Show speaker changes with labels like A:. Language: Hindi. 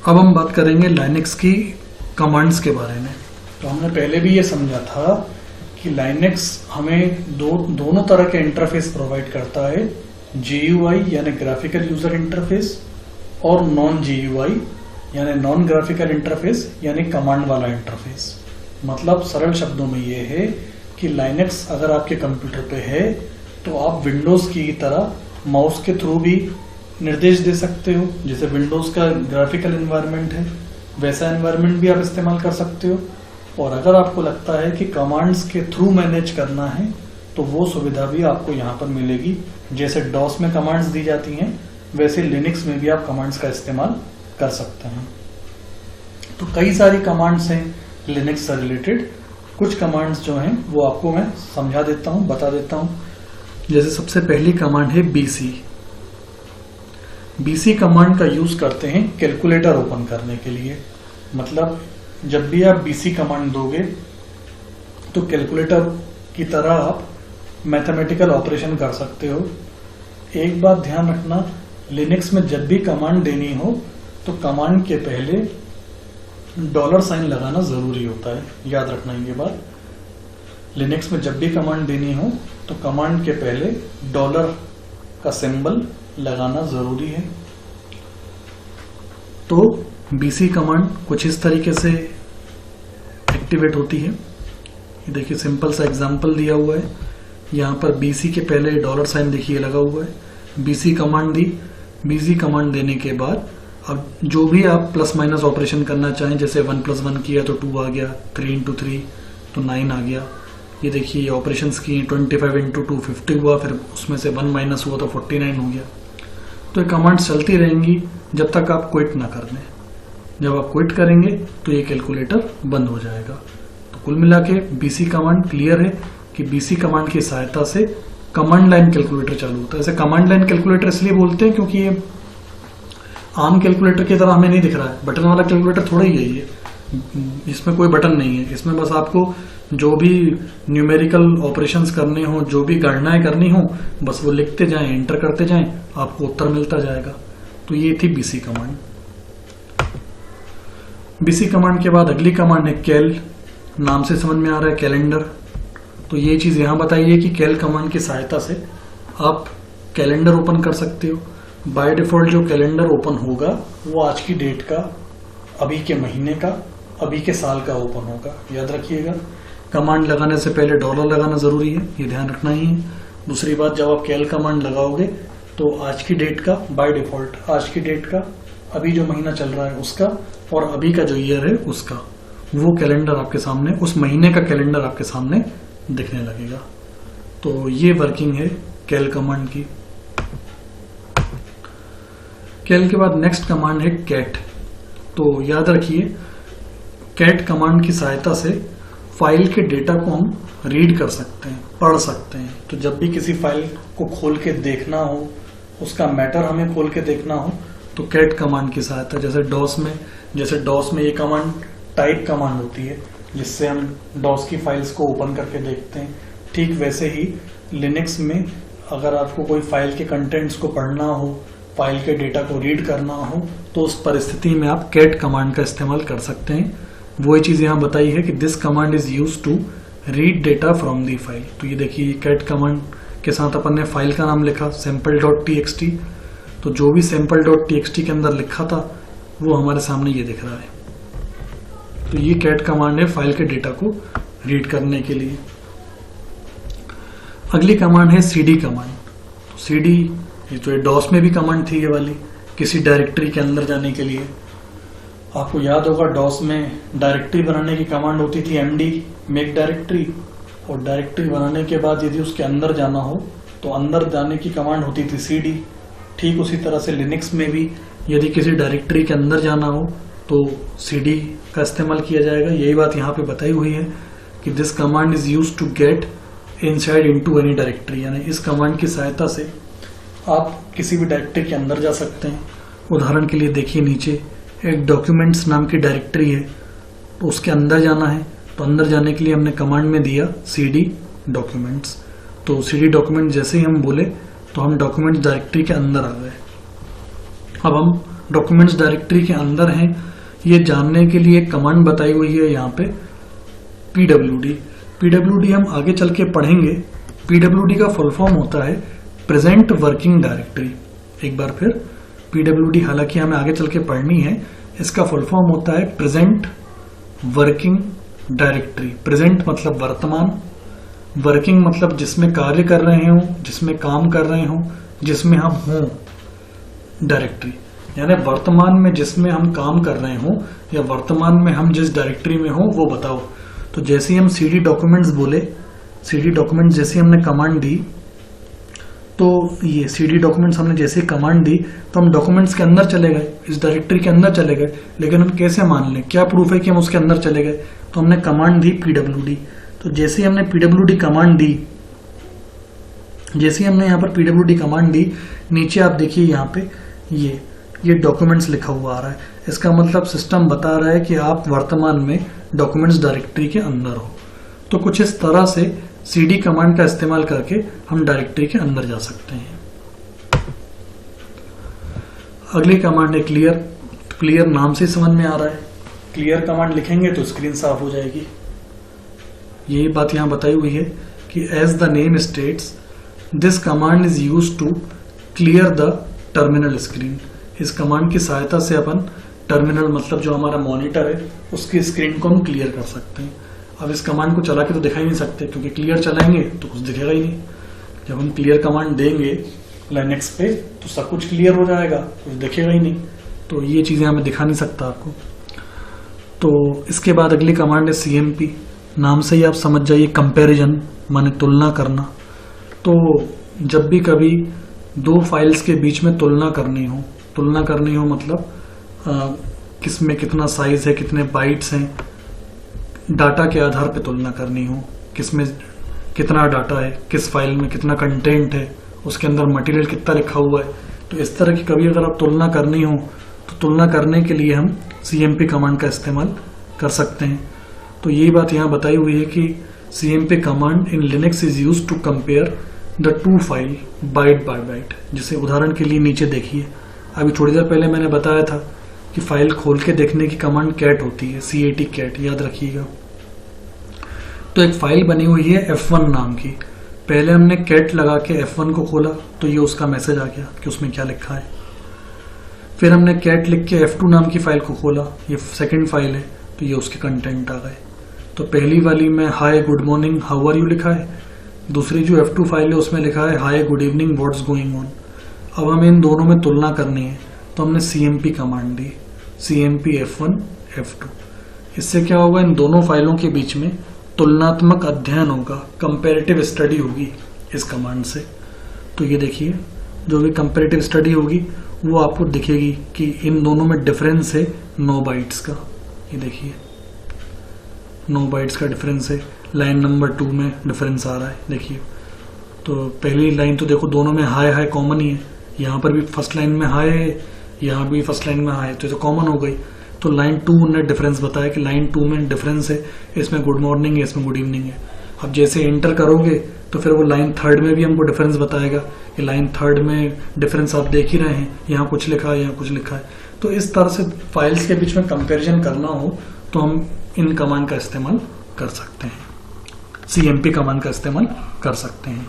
A: अब हम बात करेंगे लाइनेक्स की कमांड्स के बारे में। तो हमने पहले भी ये समझा था कि लाइनेक्स हमें दोनों तरह के इंटरफेस प्रोवाइड करता है, GUI यानी ग्राफिकल यूजर इंटरफेस और नॉन GUI यानी नॉन ग्राफिकल इंटरफेस यानी कमांड वाला इंटरफेस। मतलब सरल शब्दों में ये है कि लाइनेक्स अगर आपके कंप्यूटर पे है तो आप विंडोज की तरह माउस के थ्रू भी निर्देश दे सकते हो। जैसे विंडोज का ग्राफिकल एनवायरनमेंट है वैसा एनवायरनमेंट भी आप इस्तेमाल कर सकते हो। और अगर आपको लगता है कि कमांड्स के थ्रू मैनेज करना है तो वो सुविधा भी आपको यहाँ पर मिलेगी। जैसे डॉस में कमांड्स दी जाती हैं वैसे लिनक्स में भी आप कमांड्स का इस्तेमाल कर सकते हैं। तो कई सारी कमांड्स हैं लिनक्स से रिलेटेड। कुछ कमांड्स जो हैं वो आपको मैं समझा देता हूँ, बता देता हूँ। जैसे सबसे पहली कमांड है BC। BC कमांड का यूज करते हैं कैलकुलेटर ओपन करने के लिए। मतलब जब भी आप BC कमांड दोगे तो कैलकुलेटर की तरह आप मैथमेटिकल ऑपरेशन कर सकते हो। एक बात ध्यान रखना, लिनक्स में जब भी कमांड देनी हो तो कमांड के पहले $साइन लगाना जरूरी होता है। याद रखना ये बात। लिनक्स में जब भी कमांड देनी हो तो कमांड के पहले डॉलर का सिंबल लगाना जरूरी है। तो BC कमांड कुछ इस तरीके से एक्टिवेट होती है। ये देखिए सिंपल सा एग्जांपल दिया हुआ है। यहाँ पर BC के पहले $साइन देखिए लगा हुआ है। BC कमांड दी। BC कमांड देने के बाद अब जो भी आप प्लस माइनस ऑपरेशन करना चाहें, जैसे 1 + 1 किया तो 2 आ गया, 3 × 3 तो 9 आ गया। ये देखिए ये ऑपरेशंस किए, 25 × 2 50 हुआ, फिर उसमें से 1 माइनस हुआ तो 49 हो गया। तो ये कमांड्स चलती रहेंगी जब तक आप क्विट ना कर दें। जब आप क्विट करेंगे तो ये कैलकुलेटर बंद हो जाएगा। तो कुल मिला के BC कमांड क्लियर है कि BC कमांड की सहायता से कमांड लाइन कैलकुलेटर चालू होता है। ऐसे कमांड लाइन कैलकुलेटर इसलिए बोलते हैं क्योंकि ये आम कैलकुलेटर की तरह हमें नहीं दिख रहा है। बटन वाला कैलकुलेटर थोड़ा ही है ये, इसमें कोई बटन नहीं है। इसमें बस आपको जो भी न्यूमेरिकल ऑपरेशंस करने हो, जो भी गणनाएं करनी हो, बस वो लिखते जाएं, एंटर करते जाएं, आपको उत्तर मिलता जाएगा। तो ये थी BC कमांड। BC कमांड के बाद अगली कमांड है कैल। नाम से समझ में आ रहा है कैलेंडर। तो ये चीज यहां बताइए कि कैल कमांड की सहायता से आप कैलेंडर ओपन कर सकते हो। बाय डिफॉल्ट जो कैलेंडर ओपन होगा वो आज की डेट का, अभी के महीने का, अभी के साल का ओपन होगा। याद रखिएगा, कमांड लगाने से पहले डॉलर लगाना जरूरी है, ये ध्यान रखना ही है। दूसरी बात, जब आप कैल कमांड लगाओगे तो आज की डेट का, बाय डिफॉल्ट आज की डेट का, अभी जो महीना चल रहा है उसका और अभी का जो ईयर है उसका, वो कैलेंडर आपके सामने, उस महीने का कैलेंडर आपके सामने दिखने लगेगा। तो ये वर्किंग है कैल कमांड की। कैल के बाद नेक्स्ट कमांड है कैट। तो याद रखिए, कैट कमांड की सहायता से फाइल के डेटा को हम रीड कर सकते हैं, पढ़ सकते हैं। तो जब भी किसी फाइल को खोल के देखना हो, उसका मैटर हमें खोल के देखना हो, तो कैट कमांड की सहायता, जैसे डॉस में ये कमांड टाइप कमांड होती है जिससे हम डॉस की फाइल्स को ओपन करके देखते हैं। ठीक वैसे ही लिनक्स में अगर आपको कोई फाइल के कंटेंट्स को पढ़ना हो, फाइल के डेटा को रीड करना हो, तो उस परिस्थिति में आप कैट कमांड का इस्तेमाल कर सकते हैं। वही चीज यहाँ बताई है कि this command is used to read data from the file. तो ये देखिए कैट कमांड के साथ अपन ने फाइल का नाम लिखा sample.txt। तो जो भी sample.txt के अंदर लिखा था वो हमारे सामने ये दिख रहा है। तो ये कैट कमांड है फाइल के डेटा को रीड करने के लिए। अगली कमांड है cd कमांड। तो cd, ये तो डॉस में भी कमांड थी ये वाली, किसी डायरेक्टरी के अंदर जाने के लिए। आपको याद होगा डॉस में डायरेक्टरी बनाने की कमांड होती थी md, मेक डायरेक्टरी। और डायरेक्टरी बनाने के बाद यदि उसके अंदर जाना हो तो अंदर जाने की कमांड होती थी cd। ठीक उसी तरह से लिनक्स में भी यदि किसी डायरेक्टरी के अंदर जाना हो तो cd का इस्तेमाल किया जाएगा। यही बात यहाँ पे बताई हुई है कि this command is used to get inside into any directory. यानी इस कमांड की सहायता से आप किसी भी डायरेक्टरी के अंदर जा सकते हैं। उदाहरण के लिए देखिए, नीचे एक डॉक्यूमेंट्स नाम की डायरेक्टरी है, तो उसके अंदर जाना है। तो अंदर जाने के लिए हमने कमांड में दिया cd डॉक्यूमेंट्स। तो cd डॉक्यूमेंट जैसे ही हम बोले तो हम डॉक्यूमेंट्स डायरेक्टरी के अंदर आ गए। अब हम डॉक्यूमेंट्स डायरेक्टरी के अंदर हैं, ये जानने के लिए एक कमांड बताई हुई है यहाँ पे pwd। pwd हम आगे चल के पढ़ेंगे। pwd का फुल फॉर्म होता है प्रेजेंट वर्किंग डायरेक्टरी। एक बार फिर pwd हालांकि हमें आगे चल के पढ़नी है, इसका फुल फॉर्म होता है प्रेजेंट वर्किंग डायरेक्टरी। प्रेजेंट मतलब वर्तमान, वर्किंग मतलब जिसमें कार्य कर रहे हो, जिसमें काम कर रहे हो, जिसमें हम हों डायरेक्टरी, यानी वर्तमान में जिसमें हम काम कर रहे हो या वर्तमान में हम जिस डायरेक्टरी में हो वो बताओ। तो जैसे ही हम cd डॉक्यूमेंट्स बोले, cd डॉक्यूमेंट्स जैसे हमने कमांड दी, तो ये cd डॉक्यूमेंट्स हमने जैसे कमांड दी तो हम डॉक्यूमेंट्स के अंदर चले गए, इस डायरेक्टरी के अंदर चले गए। लेकिन हम कैसे मान लें, क्या प्रूफ है कि हम उसके अंदर चले गए? तो हमने कमांड दी pwd। तो जैसे ही हमने pwd कमांड दी, जैसे ही हमने यहाँ पर pwd कमांड दी, नीचे आप देखिए यहाँ पे ये डॉक्यूमेंट्स लिखा हुआ आ रहा है। इसका मतलब सिस्टम बता रहा है कि आप वर्तमान में डॉक्यूमेंट्स डायरेक्टरी के अंदर हो। तो कुछ इस तरह से cd कमांड का इस्तेमाल करके हम डायरेक्टरी के अंदर जा सकते हैं। अगली कमांड है क्लियर। क्लियर नाम से समझ में आ रहा है, क्लियर कमांड लिखेंगे तो स्क्रीन साफ हो जाएगी। यही बात यहाँ बताई हुई है कि as the name states this command is used to clear the terminal screen. इस कमांड की सहायता से अपन टर्मिनल मतलब जो हमारा मॉनिटर है उसकी स्क्रीन को हम क्लियर कर सकते हैं। अब इस कमांड को चला के तो दिखा ही नहीं सकते, क्योंकि क्लियर चलाएंगे तो कुछ दिखेगा ही नहीं। जब हम क्लियर कमांड देंगे लाइनेक्स पे तो सब कुछ क्लियर हो जाएगा, कुछ दिखेगा ही नहीं। तो ये चीजें हमें दिखा नहीं सकता आपको। तो इसके बाद अगली कमांड है cmp। नाम से ही आप समझ जाइए, कंपैरिजन माने तुलना करना। तो जब भी कभी दो फाइल्स के बीच में तुलना करनी हो मतलब किसमें कितना साइज है, कितने बाइट्स हैं, डाटा के आधार पे तुलना करनी हो, किसमें कितना डाटा है, किस फाइल में कितना कंटेंट है, उसके अंदर मटेरियल कितना लिखा हुआ है। तो इस तरह की कभी अगर आप तुलना करनी हो तो तुलना करने के लिए हम cmp कमांड का इस्तेमाल कर सकते हैं। तो यही बात यहाँ बताई हुई है कि cmp command in Linux is used to compare the two file byte by byte. जैसे उदाहरण के लिए नीचे देखिए, अभी थोड़ी देर पहले मैंने बताया था कि फाइल खोल के देखने की कमांड कैट होती है, cat कैट, याद रखिएगा। तो एक फाइल बनी हुई है f1 नाम की। पहले हमने कैट लगा के f1 को खोला तो ये उसका मैसेज आ गया कि उसमें क्या लिखा है। फिर हमने कैट लिख के f2 नाम की फाइल को खोला, ये सेकंड फाइल है, तो ये उसके कंटेंट आ गए। तो पहली वाली में hi good morning how are you लिखा है, दूसरी जो f2 फाइल है उसमें लिखा है hi good evening what's going on. अब हमें इन दोनों में तुलना करनी है तो हमने cmp कमांड दी, cmp f1 f2। इससे क्या होगा, इन दोनों फाइलों के बीच में तुलनात्मक अध्ययन होगा, कंपैरेटिव स्टडी होगी इस कमांड से। तो ये देखिए, जो भी कंपैरेटिव स्टडी होगी वो आपको दिखेगी कि इन दोनों में डिफरेंस है 9 बाइट्स का। ये देखिए 9 बाइट्स का डिफरेंस है। लाइन नंबर 2 में डिफरेंस आ रहा है, देखिए। तो पहली लाइन तो देखो दोनों में हाय हाय कॉमन ही है, यहाँ पर भी फर्स्ट लाइन में हाय है, यहाँ भी फर्स्ट लाइन में हाय, तो कॉमन हो गई। तो लाइन 2 ने डिफरेंस बताया कि लाइन 2 में डिफरेंस है, इसमें गुड मॉर्निंग है, इसमें गुड इवनिंग है। अब जैसे एंटर करोगे तो फिर वो लाइन 3 में भी हमको डिफरेंस बताएगा कि लाइन 3 में डिफरेंस आप देख ही रहे हैं, यहाँ कुछ लिखा है, यहाँ कुछ लिखा है। तो इस तरह से फाइल्स के बीच में कंपैरिजन करना हो तो हम इन कमांड का इस्तेमाल कर सकते हैं, cmp कमांड का इस्तेमाल कर सकते हैं।